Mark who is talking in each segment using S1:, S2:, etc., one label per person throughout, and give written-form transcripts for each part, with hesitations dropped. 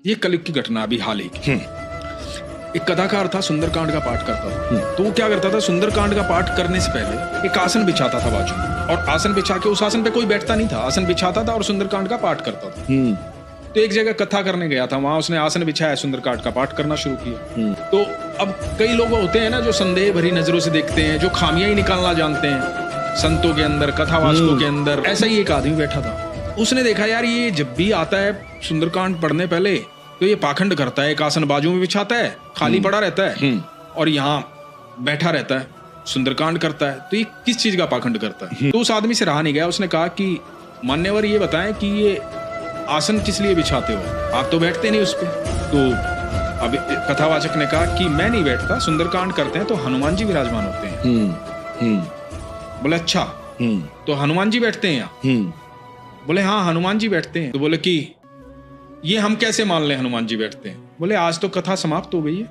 S1: ये कलयुग की घटना अभी हाल ही की। एक कथाकार था, सुंदरकांड का पाठ करता था। तो वो क्या करता था, सुंदरकांड का पाठ करने से पहले एक आसन बिछाता था बाजू में, और आसन बिछा के उस आसन पे कोई बैठता नहीं था, आसन बिछाता था और सुंदरकांड का पाठ करता था। तो एक जगह कथा करने गया था, वहां उसने आसन बिछाया, सुंदरकांड का पाठ करना शुरू किया। तो अब कई लोग होते हैं ना जो संदेह भरी नजरों से देखते हैं, जो खामियां ही निकालना जानते हैं संतों के अंदर, कथावाचकों के अंदर। ऐसा ही एक आदमी बैठा था, उसने देखा यार ये जब भी आता है सुंदरकांड पढ़ने पहले तो ये पाखंड करता है, एक आसन बाजू में बिछाता है, खाली पड़ा रहता है और यहाँ बैठा रहता है, सुंदरकांड करता है। तो ये किस चीज का पाखंड करता है? तो उस आदमी से रहा नहीं गया, उसने कहा कि मान्यवर ये बताएं कि ये आसन किस लिए बिछाते हो, आप तो बैठते नहीं उस पे। तो अब कथावाचक ने कहा कि मैं नहीं बैठता, सुंदरकांड करते हैं तो हनुमान जी विराजमान होते हैं। बोले अच्छा, तो हनुमान जी बैठते हैं यहाँ? बोले हाँ हनुमान जी बैठते हैं। तो बोले कि ये हम कैसे मान लें हनुमान जी बैठते हैं? बोले आज तो कथा समाप्त हो गई है,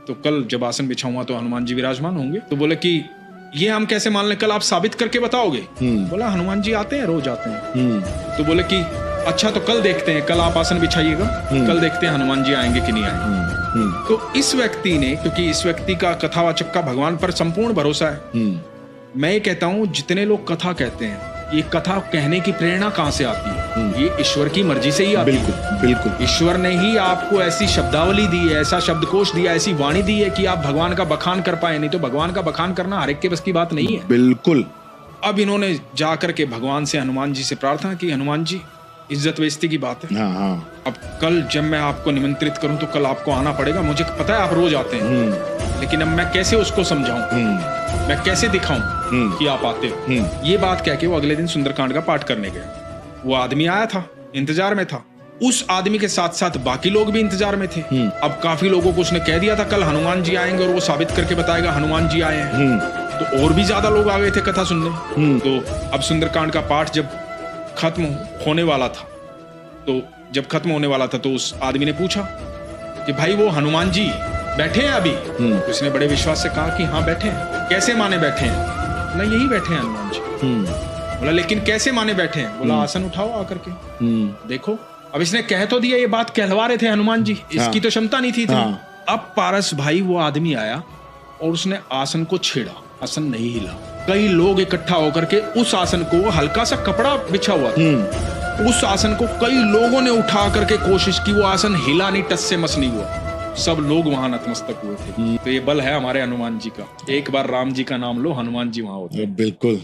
S1: तो कल जब आसन बिछाऊंगा तो हनुमान जी विराजमान होंगे। तो बोले कि ये हम कैसे मान लें, कल आप साबित करके बताओगे? बोला हनुमान जी आते हैं, रोज आते हैं। तो बोले कि अच्छा तो कल देखते हैं, कल आप आसन बिछाइएगा, कल देखते हैं हनुमान जी आएंगे कि नहीं आएंगे। तो इस व्यक्ति ने, क्योंकि इस व्यक्ति का, कथावाचक का भगवान पर संपूर्ण भरोसा है, मैं ये कहता हूँ जितने लोग कथा कहते हैं, ये कथा कहने की प्रेरणा कहाँ से आती है? ये ईश्वर की मर्जी से ही आती है। बिल्कुल ईश्वर ने ही आपको ऐसी शब्दावली दी है, ऐसा शब्दकोश दिया, ऐसी वाणी दी है कि आप भगवान का बखान कर पाए। नहीं तो भगवान का बखान करना हर एक के बस की बात नहीं है।
S2: बिल्कुल।
S1: अब इन्होंने जाकर के भगवान से, हनुमान जी से प्रार्थना की, हनुमान जी इज्जत बेइज्जती की बात है। अब कल जब मैं आपको निमंत्रित करूं तो कल आपको आना पड़ेगा, मुझे पता है आप रोज आते हैं, लेकिन अब मैं कैसे उसको समझाऊं, मैं कैसे दिखाऊं कि आप आते हो? ये बात कह के वो अगले दिन सुंदरकांड का पाठ करने गया। वो आदमी आया था, इंतजार में था, उस आदमी के साथ साथ बाकी लोग भी इंतजार में थे। अब काफी लोगों को उसने कह दिया था कल हनुमान जी आएंगे और वो साबित करके बताएगा हनुमान जी आए हैं। तो और भी ज्यादा लोग आ गए थे कथा सुनने। तो अब सुंदरकांड का पाठ जब खत्म होने वाला था, तो जब खत्म होने वाला था तो उस आदमी ने पूछा कि भाई वो हनुमान जी बैठे हैं अभी? तो उसने बड़े विश्वास से कहा कि हाँ बैठे हैं। कैसे माने बैठे हैं? बोला यही बैठे हैं हनुमान जी। बोला लेकिन कैसे माने बैठे हैं? बोला आसन उठाओ आकर के देखो। अब इसने कह तो दिया, ये बात कहलवा रहे थे हनुमान जी, इसकी तो क्षमता नहीं थी इतनी। अब पारस भाई वो आदमी आया और उसने आसन को छेड़ा, आसन नहीं हिला। कई लोग इकट्ठा होकर के उस आसन को, हल्का सा कपड़ा बिछा हुआ था, उस आसन को कई लोगों ने उठा करके कोशिश की, वो आसन हिला नहीं, टस से मस नहीं हुआ। सब लोग वहां नतमस्तक हुए थे। तो ये बल है हमारे हनुमान जी का। एक बार राम जी का नाम लो, हनुमान जी वहां होते हैं।
S2: बिल्कुल।